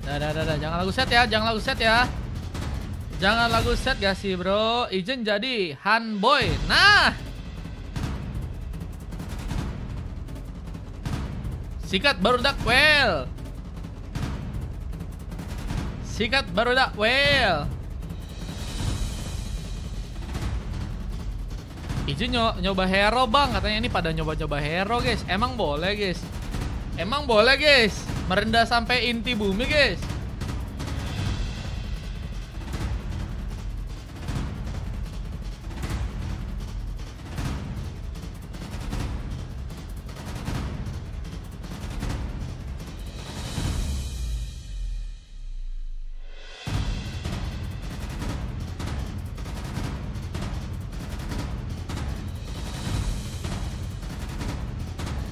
Dah. Jangan lagu set ya, jangan lagu set ya. Jangan lagu set gak sih bro? Izin jadi Hanboy. Nah, sikat barudak well. Sikat barudak well. Izin nyoba hero bang. Katanya ini pada nyoba-nyoba hero guys. Emang boleh guys? Emang boleh guys? Merendah sampai inti bumi guys.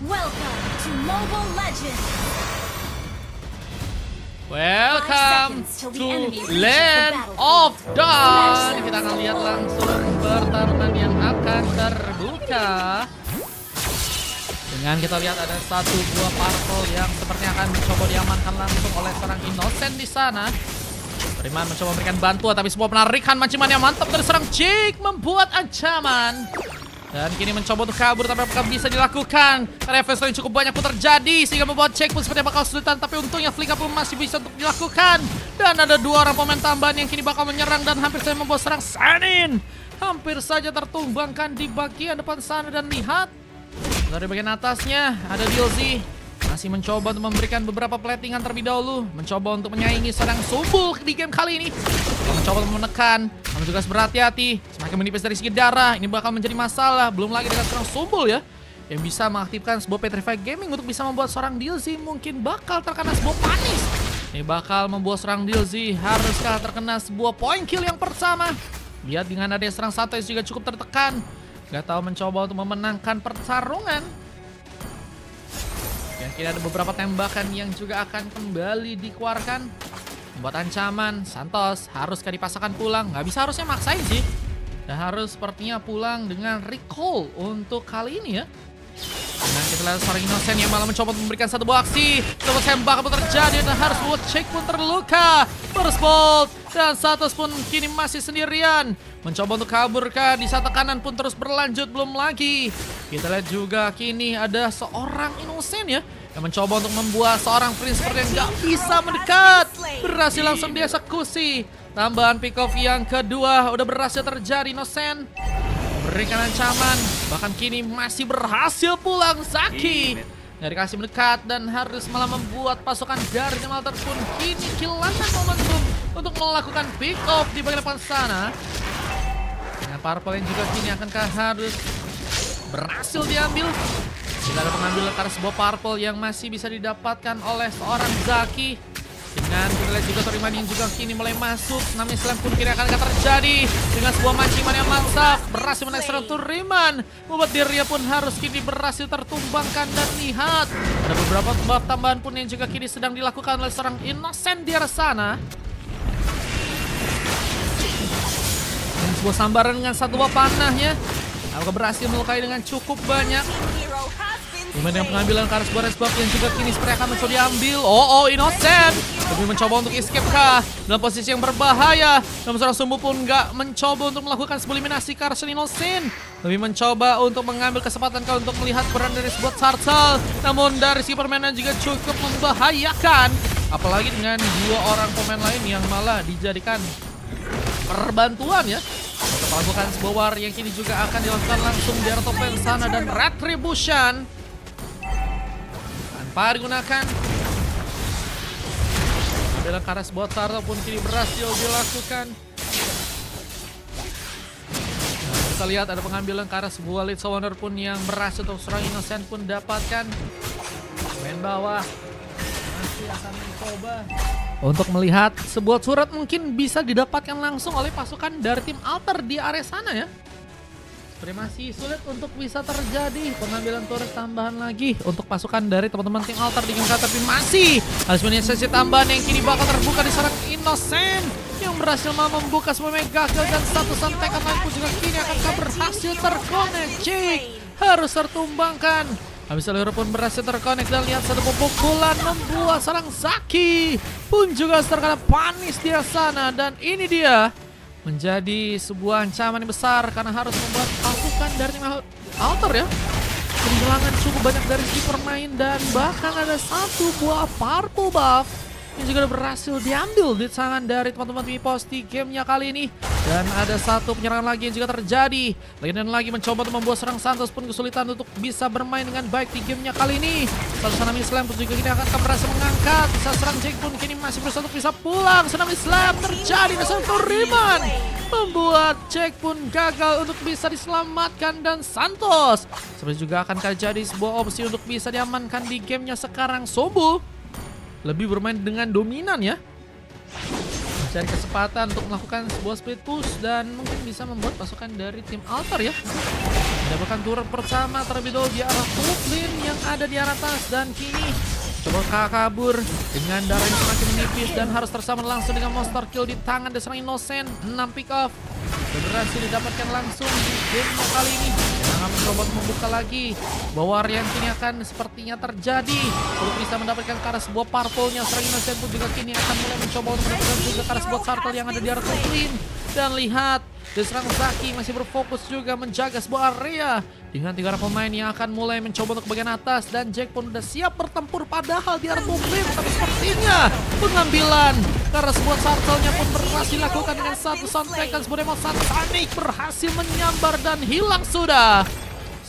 Welcome to Mobile Legends. Welcome to Land of Dawn. Kita akan lihat langsung pertarungan yang akan terbuka. Dengan kita lihat ada satu buah parpol yang sepertinya akan mencoba diamankan langsung oleh seorang Innocent di sana. Beriman mencoba memberikan bantuan, tapi sebuah penarikan manciman yang mantap dari seorang Jake membuat ancaman. Dan kini mencoba untuk kabur, tapi apakah bisa dilakukan? Karena efek yang cukup banyak pun terjadi sehingga membuat Jake pun sepertinya bakal kesulitan. Tapi untungnya Flicka pun masih bisa untuk dilakukan. Dan ada dua orang pemain tambahan yang kini bakal menyerang dan hampir saja membuat serang Sanin. Hampir saja tertumbangkan di bagian depan sana. Dan lihat, dari bagian atasnya ada DLZ. Masih mencoba untuk memberikan beberapa platingan terlebih dahulu. Mencoba untuk menyaingi seorang Sumbul di game kali ini. Mencoba untuk menekan, namun juga harus berhati-hati. Semakin menipis dari segi darah, ini bakal menjadi masalah. Belum lagi dengan seorang Sumbul ya, yang bisa mengaktifkan sebuah Petrify Gaming untuk bisa membuat seorang DLZ mungkin bakal terkena sebuah panis. Ini bakal membuat seorang DLZ haruskah terkena sebuah point kill yang pertama. Lihat dengan adanya serang satu yang juga cukup tertekan. Gak tahu mencoba untuk memenangkan pertarungan. Dan kini ada beberapa tembakan yang juga akan kembali dikeluarkan. Membuat ancaman, Santos haruskah dipasangkan pulang? Nggak bisa, harusnya maksain sih. Dan harus sepertinya pulang dengan recall untuk kali ini ya. Dan kita lihat seorang Innocent yang malah mencoba memberikan satu buah aksi. Coba tembak pun terjadi dan harus buat Jake pun terluka. Burst Bolt dan Santos pun kini masih sendirian. Mencoba untuk kabur kah? Di saat tekanan pun terus berlanjut, belum lagi. Kita lihat juga kini ada seorang Innocent ya, yang mencoba untuk membuat seorang Prince yang nggak bisa mendekat. Berhasil langsung dieksekusi. Tambahan pick off yang kedua udah berhasil terjadi. Innocent memberikan ancaman, bahkan kini masih berhasil pulang Zaki. Nggak dikasih mendekat dan harus malah membuat pasukan dari Team Alter pun kini kehilangan momentum untuk melakukan pick off di bagian depan sana. Dengan purple yang juga kini akankah harus berhasil diambil. Tidak ada pengambilan karena sebuah purple yang masih bisa didapatkan oleh seorang Zaki. Dengan kita lihat juga Toriman yang juga kini mulai masuk. Tsunami Slam pun kini akan terjadi. Dengan sebuah mancingan yang mantap, berhasil menaik serang Toriman. Membuat dirinya pun harus kini berhasil tertumbangkan. Dan lihat, ada beberapa buff tambahan pun yang juga kini sedang dilakukan oleh seorang Innocent di arah sana. Dan sebuah sambaran dengan satu buah panahnya. Apakah berhasil melukai dengan cukup banyak? Gimana yang pengambilan karena sebuah resbuff yang juga kini seperti akan mencoba diambil. Oh, Innocent lebih mencoba untuk escape kah dalam posisi yang berbahaya. Namun seorang Sumbu pun nggak mencoba untuk melakukan sebuah eliminasi karena Innocent. Lebih mencoba untuk mengambil kesempatan kah untuk melihat peran dari sebuah turtle. Namun dari si permainan juga cukup membahayakan. Apalagi dengan dua orang pemain lain yang malah dijadikan perbantuan ya. Untuk melakukan sebuah war yang kini juga akan dilakukan langsung di top lane sana. Dan Retribution tanpa digunakan. Ambilan karena sebuah turtle pun kini berhasil dilakukan. Nah, kita lihat ada pengambilan karena sebuah lead summoner pun yang berhasil untuk serang Innocent pun dapatkan. Main bawah masih akan mencoba untuk melihat sebuah surat mungkin bisa didapatkan langsung oleh pasukan dari tim Alter di area sana ya. Seperti masih sulit untuk bisa terjadi pengambilan turret tambahan lagi untuk pasukan dari teman-teman tim Alter di game kali, tapi masih harus menyiasati tambahan yang kini bakal terbuka di seorang Innocent yang berhasil membuka sebuah mega kill dan satu santekan lain pun juga kini akan berhasil terkonek. Jake harus tertumbangkan. Habis itu pun berhasil terkonek dan lihat satu pukulan membuat seorang Zaki pun juga terkena panis di sana. Dan ini dia menjadi sebuah ancaman yang besar karena harus membuat pasukan dari tim Alter ya. Kehilangan cukup banyak dari segi permain dan bahkan ada satu buah purple buff yang juga berhasil diambil di tangan dari teman-teman Mipos di gamenya kali ini. Dan ada satu penyerangan lagi yang juga terjadi. Lagi dan lagi mencoba untuk membuat serang Santos pun kesulitan untuk bisa bermain dengan baik di gamenya kali ini. Tsunami Slam pun juga kini akan berhasil mengangkat. Bisa serang Jack pun kini masih berusaha untuk bisa pulang. Tsunami Slam terjadi dan satu Riman membuat Jack pun gagal untuk bisa diselamatkan. Dan Santos seperti juga akan jadi sebuah opsi untuk bisa diamankan di gamenya sekarang. Sobu lebih bermain dengan dominan ya, mencari kesempatan untuk melakukan sebuah split push dan mungkin bisa membuat pasukan dari tim Alter ya mendapatkan turret pertama terlebih dahulu di arah top lane yang ada di arah atas. Dan kini coba kabur dengan darah yang semakin menipis dan harus tersambung langsung dengan monster kill di tangan dari seorang Innocent. 6 pick off dan berhasil didapatkan langsung di game kali ini. Yang akan mencoba membuka lagi bahwa yang kini akan sepertinya terjadi untuk bisa mendapatkan ke arah sebuah purple-nya. Seorang Innocent pun juga kini akan mulai mencoba untuk mendapatkan juga ke arah sebuah turtle yang ada di arah top lane. Dan lihat, serang Zaki masih berfokus juga menjaga sebuah area dengan 3 orang pemain yang akan mulai mencoba untuk bagian atas. Dan Jack pun udah siap bertempur padahal di arah top lane, tapi sepertinya pengambilan karena sebuah turtle-nya pun berhasil dilakukan dengan satu soundtrack dan sebuah demo Sonic berhasil menyambar dan hilang sudah.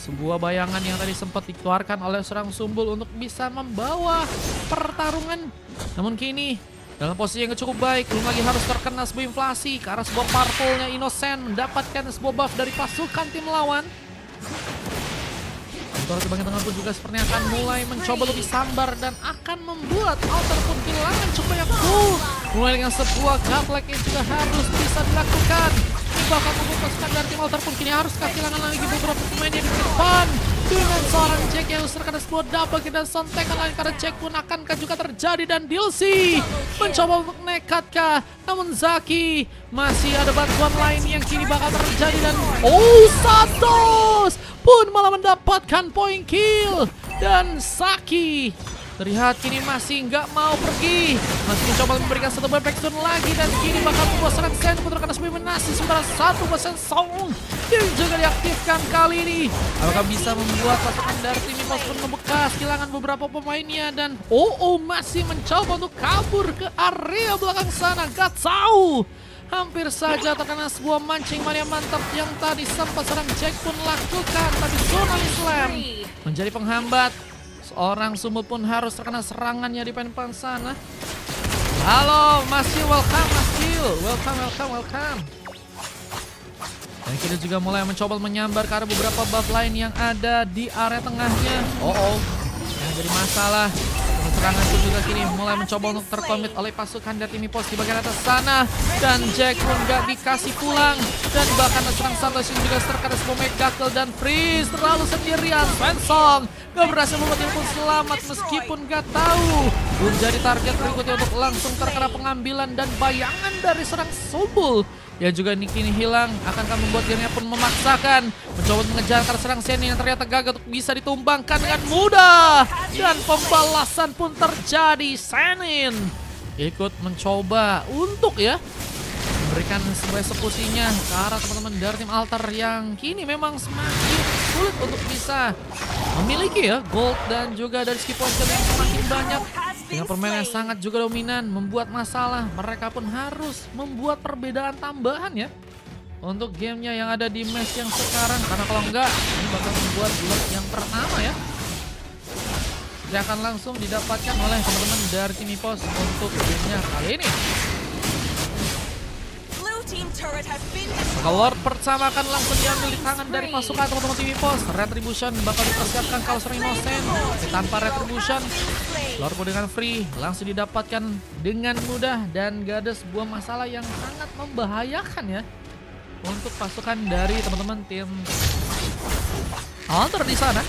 Sebuah bayangan yang tadi sempat dikeluarkan oleh seorang Sumbul untuk bisa membawa pertarungan. Namun kini dalam posisi yang cukup baik, belum lagi harus terkena sebuah inflasi karena sebuah purple-nya Innocent mendapatkan sebuah buff dari pasukan tim lawan. Di bagian tengah pun juga sepertinya akan mulai mencoba lebih sambar dan akan membuat Alter pun kehilangan cukup banyak full. Mulai dengan sebuah godlike yang juga harus bisa dilakukan. Bahkan membuat pasukan dari tim Alter pun kini harus kehilangan lagi beberapa pemain di depan. Dengan seorang Jack yang harus terkena sebuah double kill dan sontekan lain karena Jack pun akan juga terjadi. Dan Dilsi mencoba untuk nekatkah, namun Zaki masih ada bantuan lain yang kini bakal terjadi. Dan Santos pun malah mendapatkan point kill. Dan Zaki terlihat kini masih nggak mau pergi, masih mencoba memberikan satu backstone lagi. Dan kini bakal membuat serang Sen pun terkena sebuah menasi sementara 1% song yang juga diaktifkan kali ini. Apakah bisa membuat pasukan dari tim Mipos pun membekas kehilangan beberapa pemainnya. Dan masih mencoba untuk kabur ke area belakang sana. Gak tahu, hampir saja terkena sebuah mancing mania mantap yang tadi sempat serang Jack pun lakukan, tapi Tsunami Slam menjadi penghambat. Seorang Sumut pun harus terkena serangannya di depan sana. Halo, masih welcome, welcome. Dan kita juga mulai mencoba menyambar ke arah beberapa buff lain yang ada di area tengahnya. Yang jadi masalah, serangan itu juga kini mulai mencoba untuk terkomit oleh pasukan dari tim Mipos di bagian atas sana. Dan Jack pun gak dikasih pulang. Dan bahkan serang Santos yang juga terkena sebuah mega kill dan freeze terlalu sendirian. Fansong gak berhasil membuat dia pun selamat meskipun gak tahu menjadi target berikutnya untuk langsung terkena pengambilan dan bayangan dari serang Sobul yang juga kini hilang. Akankah membuat dirinya pun memaksakan mencoba mengejar karena serang Seni yang ternyata gagal untuk bisa ditumbangkan dengan mudah. Dan pembalasan pun terjadi. Senin ikut mencoba untuk memberikan sebuah eksekusinya ke arah teman-teman dari tim Alter yang kini memang semakin sulit untuk bisa memiliki gold dan juga dari skill point yang semakin banyak. Dengan permainan yang sangat juga dominan membuat masalah. Mereka pun harus membuat perbedaan tambahan untuk gamenya yang ada di match yang sekarang. Karena kalau enggak, ini bakal membuat block yang pertama tidak akan langsung didapatkan oleh teman-teman dari tim Mipos untuk gamenya kali ini. Maka Lord pertama akan langsung diambil di tangan dari pasukan teman-teman tim Mipos. Retribution bakal dipersiapkan kalau sering Innocent. Tanpa Retribution, Lord pun dengan free langsung didapatkan dengan mudah. Dan gak ada sebuah masalah yang sangat membahayakan untuk pasukan dari teman-teman tim Alter di sana.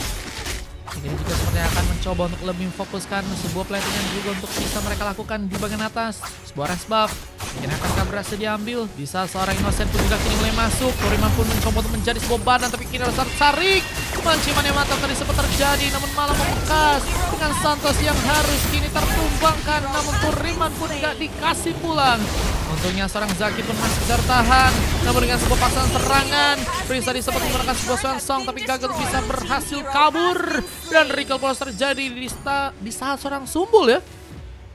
Ini juga sepertinya akan mencoba untuk lebih memfokuskan sebuah platingan juga untuk bisa mereka lakukan di bagian atas. Sebuah rest buff ini akan berhasil diambil. Bisa seorang Innocent pun juga kini mulai masuk. Toriman pun mencoba untuk menjadi sebuah badan, tapi kini harus tarik Penciuman yang mantap tadi sempat terjadi namun malah membekas dengan Santos yang harus kini tertumbangkan, namun Kuriman pun gak dikasih pulang. Untungnya seorang Zaki pun masih bertahan, namun dengan sebuah pasangan serangan Prince tadi sempat menggunakan sebuah swansong tapi gagal bisa berhasil kabur, dan recall polos terjadi di saat seorang Sumbul ya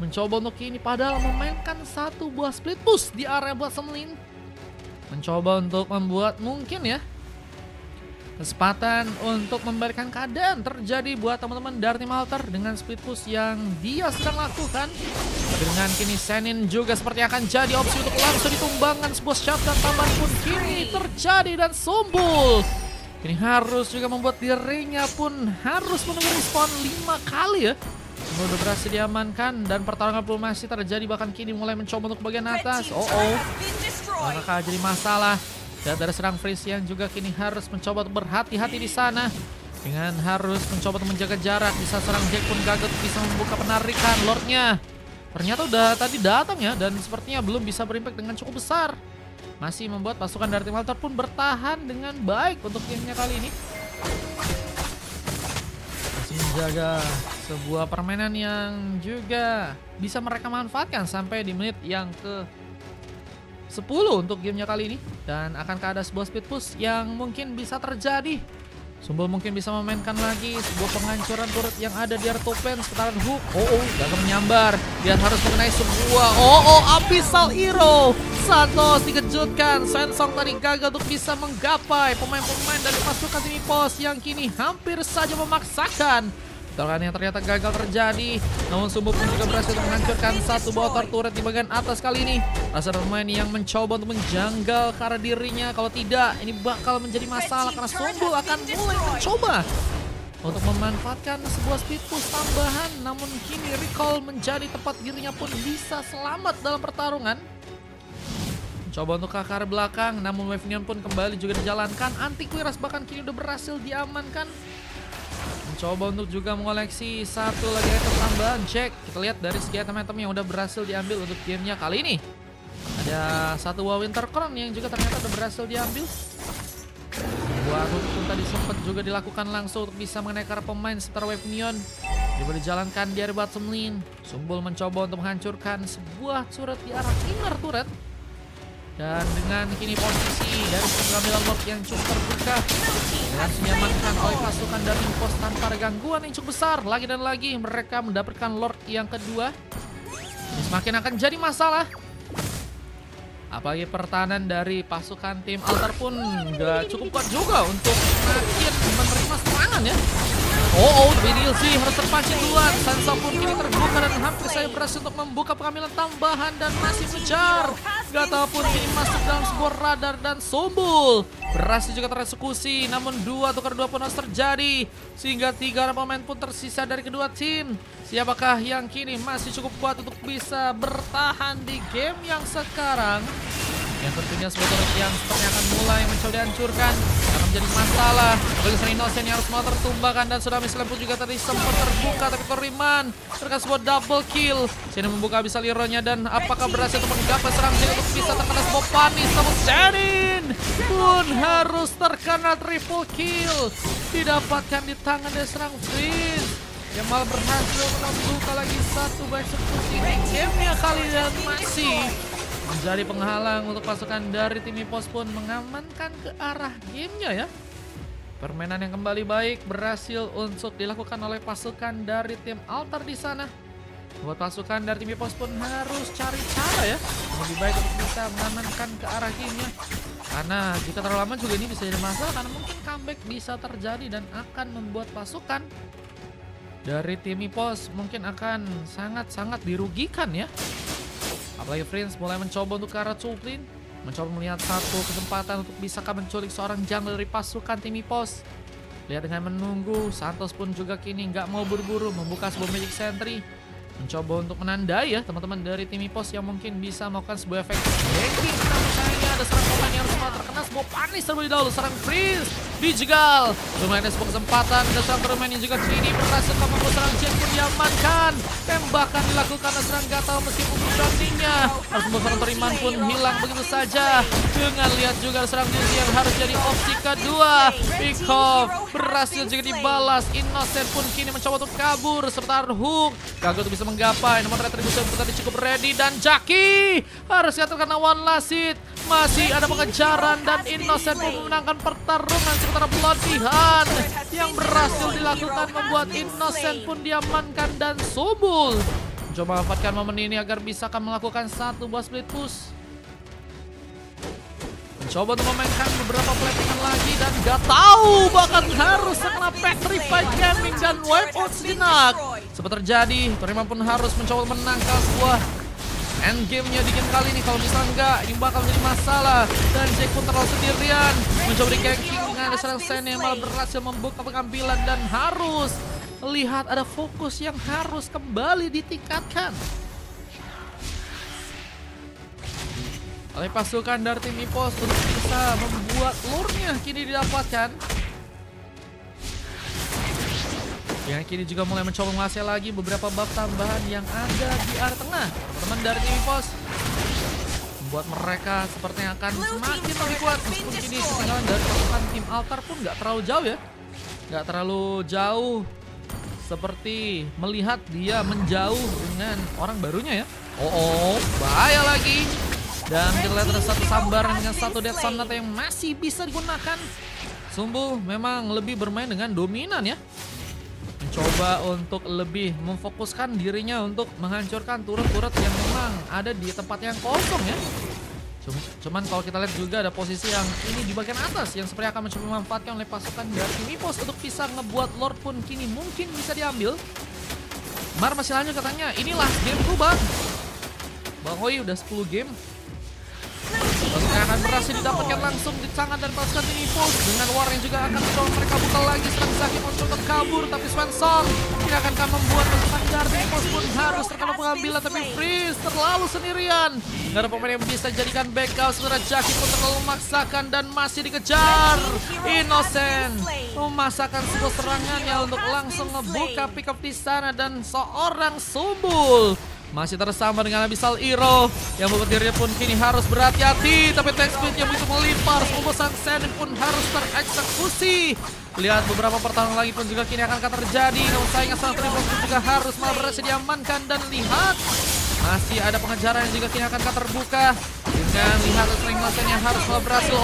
mencoba untuk kini padahal memainkan satu buah split push di area buat Semlin, mencoba untuk membuat mungkin ya kesempatan untuk membalikan keadaan terjadi buat teman-teman dari tim Alter dengan split push yang dia sedang lakukan. Tapi dengan kini Senin juga seperti akan jadi opsi untuk langsung ditumbangkan, sebuah shotgun tambahan pun kini terjadi dan Sumbul ini harus juga membuat dirinya pun harus menunggu respawn 5 kali ya. Sudah berhasil diamankan dan pertarungan belum masih terjadi, bahkan kini mulai mencoba untuk bagian atas. Apakah jadi masalah? Dan dari serang Freeze yang juga kini harus mencoba untuk berhati-hati di sana dengan harus mencoba untuk menjaga jarak. Bisa serang Jack pun gagal bisa membuka penarikan Lordnya. Ternyata udah tadi datang ya, dan sepertinya belum bisa berimpact dengan cukup besar. Masih membuat pasukan dari tim Alter pun bertahan dengan baik untuk gamenya kali ini. Masih menjaga sebuah permainan yang juga bisa mereka manfaatkan sampai di menit yang ke 10 untuk gamenya kali ini. Dan akankah ada sebuah speed push yang mungkin bisa terjadi? Sumbul mungkin bisa memainkan lagi sebuah penghancuran turret yang ada di area top lane seputaran hook. Gagal menyambar. Dia harus mengenai sebuah Abyssal Hero. Santos dikejutkan. Sensong tadi gagal untuk bisa menggapai pemain-pemain dari pasukan tim pos yang kini hampir saja memaksakan. Pertarungan yang ternyata gagal terjadi, namun Sumbul pun juga berhasil menghancurkan satu motor turret di bagian atas kali ini. Rasa pemain yang mencoba untuk menjanggal ke arah dirinya, kalau tidak ini bakal menjadi masalah karena Sumbul akan mulai mencoba untuk memanfaatkan sebuah speed push tambahan, namun kini recall menjadi tempat dirinya pun bisa selamat dalam pertarungan. Coba untuk ke arah belakang, namun wave neon pun kembali juga dijalankan. Antiquiras bahkan kini udah berhasil diamankan. Mencoba untuk juga mengoleksi satu lagi item tambahan Jack. Kita lihat dari segi item-item yang udah berhasil diambil untuk gamenya kali ini. Ada satu buah Winter Crown yang juga ternyata udah berhasil diambil. Buah hook pun tadi sempat juga dilakukan langsung untuk bisa mengenai ke arah pemain setelah wave neon. Coba dijalankan di area bottom lane. Sumbul mencoba untuk menghancurkan sebuah turret di arah inner turret. Dan dengan kini posisi dari pengambilan Lord yang cukup terbuka dengan diamankan oleh pasukan dari pos tanpa ada gangguan yang cukup besar. Lagi dan lagi mereka mendapatkan Lord yang kedua. Ini semakin akan jadi masalah. Apalagi pertahanan dari pasukan tim Alter pun gak cukup kuat juga untuk semakin menerima serangan ya. BDLC harus terpancing duluan. Sansa pun kini terbuka dan hampir saya berhasil untuk membuka pengambilan tambahan dan masih mengejar. Gata pun kini masuk dalam sebuah radar dan Sumbul berhasil juga tereksekusi. Namun 2 tukar 2 pun harus terjadi sehingga 3 pemain pun tersisa dari kedua tim. Siapakah yang kini masih cukup kuat untuk bisa bertahan di game yang sekarang? Yang tentunya sebuah turret yang sepertinya akan mulai mencoba dihancurkan akan menjadi masalah bagi Sri Innocent yang harus mau tertumbangkan, dan sudah Mislam pun juga tadi sempat terbuka tapi Kuriman terkena sebuah double kill. Sini membuka bisa lironya dan apakah berhasil untuk menggapai serang sini untuk bisa terkena sebuah panis, namun Sherin pun harus terkena triple kill didapatkan di tangan dari serang Fizz yang malah berhasil membuka lagi satu buah eksekusi di gamenya kali dan masih menjadi penghalang untuk pasukan dari tim EPOS pun mengamankan ke arah gamenya ya. Permainan yang kembali baik berhasil untuk dilakukan oleh pasukan dari tim Alter di sana. Buat pasukan dari tim EPOS pun harus cari cara ya lebih baik untuk bisa mengamankan ke arah gamenya. Karena jika terlalu lama juga ini bisa jadi masalah karena mungkin comeback bisa terjadi dan akan membuat pasukan dari tim EPOS mungkin akan sangat-sangat dirugikan ya. Apalagi Prince mulai mencoba untuk ke arah Tuplin, mencoba melihat satu kesempatan untuk bisakah menculik seorang jungle dari pasukan tim EPOS. Lihat dengan menunggu, Santos pun juga kini nggak mau buru-buru membuka sebuah Magic Sentry, mencoba untuk menandai ya teman-teman dari tim EPOS yang mungkin bisa melakukan sebuah efek breaking. Namun sayangnya ada serang pemain yang harus terkena sebuah panis terlebih dahulu. Serang Freeze dijegal. Lumayan ada sebuah kesempatan. Ada serang bermain yang juga kini berhasil membuat serang Jack pun diamankan. Tembakan dilakukan dan serang gatal meskipun bertandingnya. Harus membuat serang Teriman pun hilang begitu saja. Dengan lihat juga serang Dizzy yang harus jadi opsi kedua. Pick-off berhasil juga dibalas. Innocent pun kini mencoba untuk kabur. Sebentar Hook gagal untuk bisa menggapai. Namun Retribution pun tadi cukup ready. Dan Jaki harus terkena one last hit. Masih ada pengejaran dan Innocent pun memenangkan pertarungan. Sementara pelatihan yang berhasil dilakukan membuat Innocent pun diamankan dan Sumbul coba manfaatkan momen ini agar bisa melakukan satu buah split push. Mencoba untuk memainkan beberapa platingan lagi dan gak tahu bahkan harus kena Petrified Gaming dan wipe out sejenak. Seperti terjadi, Toriman pun harus mencoba menangkal sebuah endgame-nya di game kali ini. Kalau misalnya enggak, ini bakal menjadi masalah. Dan Jack pun terlalu sendirian mencoba di ganking dengan ada serang Sen yang malah berhasil membuka pengambilan dan harus lihat ada fokus yang harus kembali ditingkatkan oleh pasukan dari tim EVOS untuk bisa membuat lore-nya kini didapatkan. Yang kini juga mulai mencoba menguasai lagi beberapa bab tambahan yang ada di area tengah. Teman-teman dari tim EVOS membuat mereka sepertinya akan semakin lebih kuat. Meskipun kini ketinggalan dari pasukan tim Altar pun nggak terlalu jauh ya. Nggak terlalu jauh seperti melihat dia menjauh dengan orang barunya ya. Bahaya lagi. Dan kita lihat ada satu sambaran dengan satu Death Sonata yang masih bisa digunakan. Sumbul memang lebih bermain dengan dominan ya. Mencoba untuk lebih memfokuskan dirinya untuk menghancurkan turret-turret yang memang ada di tempat yang kosong ya. Cuman kalau kita lihat juga ada posisi yang ini di bagian atas yang seperti akan mencoba memanfaatkan oleh pasukan dari tim EVOS untuk bisa ngebuat Lord pun kini mungkin bisa diambil. Mar masih lanjut katanya, ini last game tuh bang. Bang Hoi udah 10 game. Lalu akan berhasil didapatkan langsung di tangan dan pasukan tim EVOS. Dengan war yang juga akan mencoba mereka buka lagi. Serang Zaki mencoba kabur, tapi Svensson tidak akan membuat pasukan dari tim EVOS pun harus terkena pengambilan. Tapi Freeze terlalu sendirian. Gak ada pemain yang bisa jadikan backup. Sementara Jaki pun terlalu memaksakan dan masih dikejar. Innocent memasakkan sebuah serangannya untuk langsung ngebuka pick up di sana. Dan seorang Sumbul masih tersama dengan Abyssal Hero yang membuat dirinya pun kini harus berhati-hati. Tapi attack speed yang begitu melimpar, semua sang Sen pun harus tereksekusi. Lihat beberapa pertarungan lagi pun juga kini akan terjadi. Namun sayangnya sang Tribus pun juga harus malah berhasil diamankan. Dan lihat masih ada pengejaran yang juga kini akan terbuka. Dengan lihat sering Sen yang harus malah berhasil.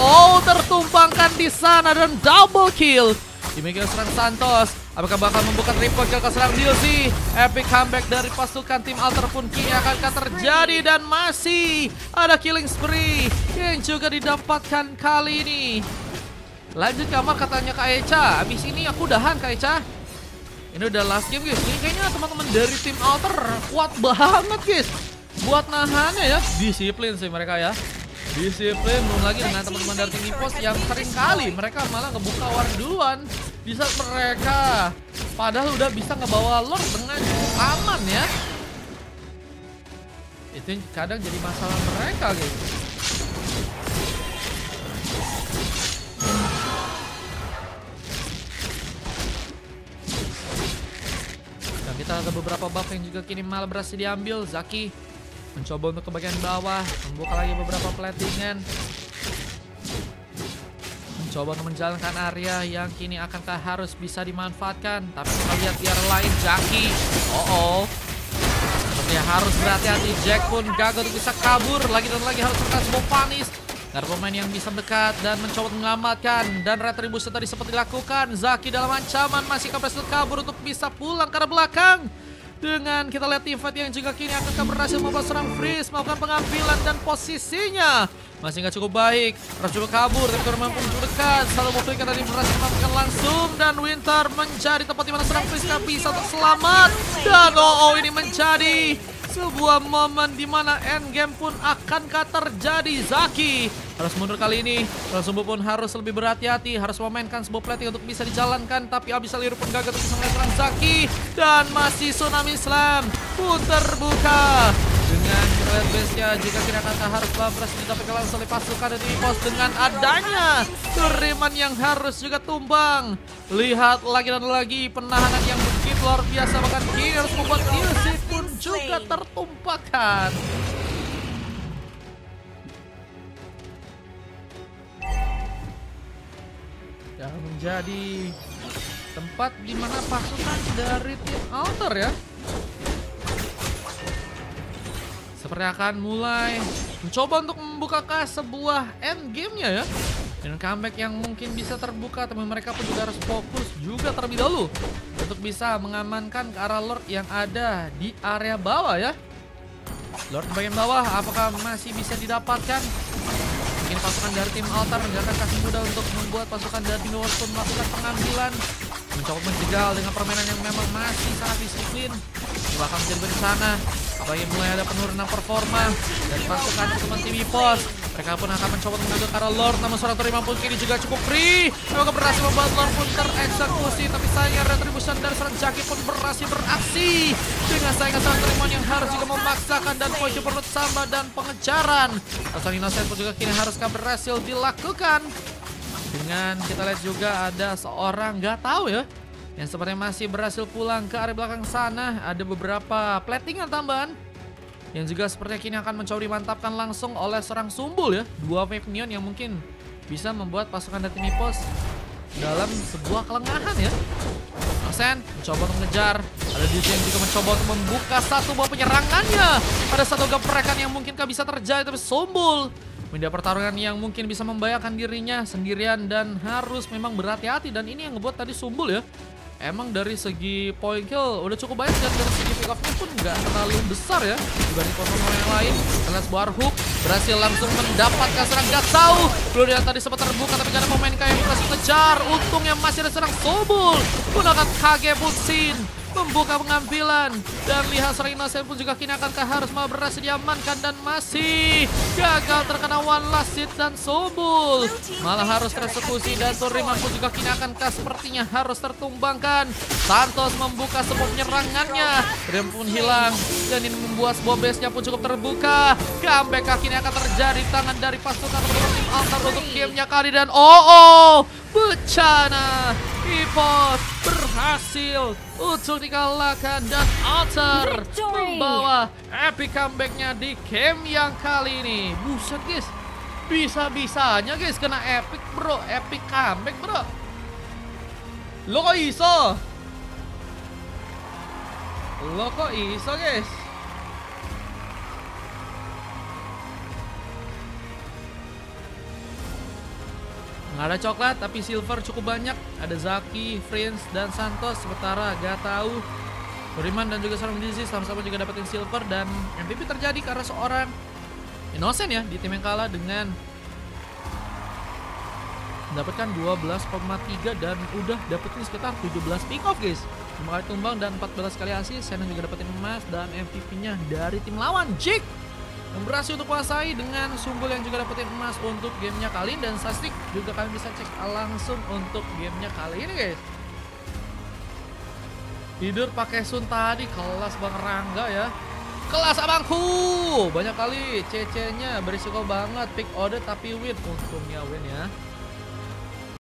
Tertumpangkan di sana dan double kill. Dimiliki serang Santos. Apakah bakal membuka triple kill ke serang Dizzy? Epic comeback dari pasukan tim Altar pun kini akan terjadi. Dan masih ada killing spree yang juga didapatkan kali ini. Lanjut kamar katanya Kak Echa. Abis ini aku udahan Kak Echa. Ini udah last game guys. Ini kayaknya teman-teman dari tim Altar kuat banget guys. Buat nahannya ya. Disiplin sih mereka ya. Disiplin, belum lagi dengan teman-teman dari tim EVOS yang sering kali mereka malah ngebuka war duluan. Di saat mereka padahal udah bisa ngebawa Lord dengan aman ya. Itu kadang jadi masalah mereka guys. Dan kita ada beberapa buff yang juga kini malah berhasil diambil. Zaki mencoba untuk ke bagian bawah, membuka lagi beberapa platingan. Mencoba untuk menjalankan area yang kini akankah harus bisa dimanfaatkan. Tapi kita lihat di area lain, Jaki. Sepertinya harus berhati-hati. Jack pun gagal untuk bisa kabur. Lagi dan lagi harus menekan sebuah panis. Gak ada pemain yang bisa mendekat dan mencoba menyelamatkan. Dan Retribution tadi sempat dilakukan. Zaki dalam ancaman masih berhasil kabur untuk bisa pulang ke arah belakang. Dengan kita lihat teamfight yang juga kini akan berhasil membawa serang Freeze, melakukan pengambilan dan posisinya masih nggak cukup baik. Harus coba kabur, tapi Toriman pun cukup dekat. Selalu memberikan dari berhasil melakukan langsung. Dan Winter mencari tempat di mana serang Freeze nggak bisa untuk selamat. Dan ini menjadi sebuah momen di mana endgame pun akankah terjadi. Zaki harus mundur kali ini. Sumbul pun harus lebih berhati-hati. Harus memainkan sebuah plating untuk bisa dijalankan. Tapi Abyssal Hero pun gagal untuk bisa melihat serang Zaki. Dan masih Tsunami Slam pun terbuka. Dengan kita lihat base-nya, jika kira-kira harus babras didapatkan langsung oleh pasukan dari pos dengan adanya Duriman yang harus juga tumbang. Lihat lagi dan lagi penahanan yang begitu luar biasa, bahkan kini harus membuat Ilsi pun juga tertumpahkan. Yang menjadi tempat di mana pasukan dari tim Alter ya seperti akan mulai mencoba untuk membuka sebuah end game-nya ya. Dan comeback yang mungkin bisa terbuka, tapi mereka pun juga harus fokus juga terlebih dahulu untuk bisa mengamankan ke arah Lord yang ada di area bawah ya. Lord bagian bawah apakah masih bisa didapatkan? Mungkin pasukan dari tim Altar nggak akan kasih mudah untuk membuat pasukan dari North pun melakukan pengambilan, mencoba menjegal dengan permainan yang memang masih sangat disiplin. Bahkan menjadi berencana apalagi mulai ada penurunan performa dari pasukan teman tim EVOS. Mereka pun akan mencoba mengambil ke arah Lord, namun seorang Toriman pun kini juga cukup free. Mereka berhasil membuat Lord pun tereksekusi, tapi sayangnya Retribution dari seorang Jackie pun berhasil beraksi dengan sayangnya seorang Toriman yang harus juga memaksakan dan poin perlu sambat dan pengejaran. Seorang Innocent pun juga kini haruskah berhasil dilakukan. Dengan kita lihat juga ada seorang nggak tahu ya yang sepertinya masih berhasil pulang ke area belakang sana. Ada beberapa platingan tambahan yang juga sepertinya kini akan mencoba dimantapkan langsung oleh seorang Sumbul ya. Dua wave neon yang mungkin bisa membuat pasukan dari tim EVOS dalam sebuah kelengahan ya. Innocent mencoba untuk mengejar. Ada DJ yang juga mencoba untuk membuka satu buah penyerangannya. Ada satu geprekan yang mungkinkah bisa terjadi, tapi Sumbul media pertarungan yang mungkin bisa membahayakan dirinya sendirian dan harus memang berhati-hati. Dan ini yang ngebuat tadi Sumbul ya, emang dari segi point kill udah cukup banyak, dan dari segi pick off-nya pun nggak terlalu besar ya dibanding pemain yang lain. Kita lihat sebuah hook berhasil langsung mendapatkan serang Gatsau. Belum yang tadi sempat terbuka, tapi gak ada pemain kayak yang berhasil ngejar. Untungnya masih ada serang Sumbul gunakan KG Butsin membuka pengambilan. Dan lihat serang Innocent pun juga kini akankah harus malah berhasil diamankan, dan masih gagal terkena one last hit, dan Sumbul malah harus tereksekusi. Dan Toriman pun juga kini akankah sepertinya harus tertumbangkan. Santos membuka sebuah penyerangannya, Rem pun hilang, dan ini membuat sebuah base-nya pun cukup terbuka. Comeback akhirnya akan terjadi tangan dari pasukan tim Altar untuk gamenya kali. Dan bencana EVOS berhasil untuk dikalahkan, dan Altar membawa epic comeback-nya di game yang kali ini. Buset guys, bisa-bisanya guys kena epic bro, epic comeback bro. Lo kok iso? Guys? Nggak ada coklat, tapi silver cukup banyak. Ada Zaki, Prince, dan Santos. Sementara gak tahu Duriman dan juga seorang Dizzy sama-sama juga dapetin silver. Dan MVP terjadi karena seorang Innocent ya di tim yang kalah dengan mendapatkan 12,3 dan udah dapetin sekitar 17 pick off guys. 5 kali tumbang dan 14 kali assist. Sena juga dapetin emas, dan MVP-nya dari tim lawan Jig yang berhasil untuk kuasai dengan Sumbul yang juga dapetin emas untuk gamenya kali ini. Dan statistik juga kalian bisa cek langsung untuk gamenya kali ini guys. Tidur pakai sun tadi kelas Bang Rangga ya, kelas abangku. Banyak kali CC-nya berisiko banget, pick order tapi win. Untungnya win ya.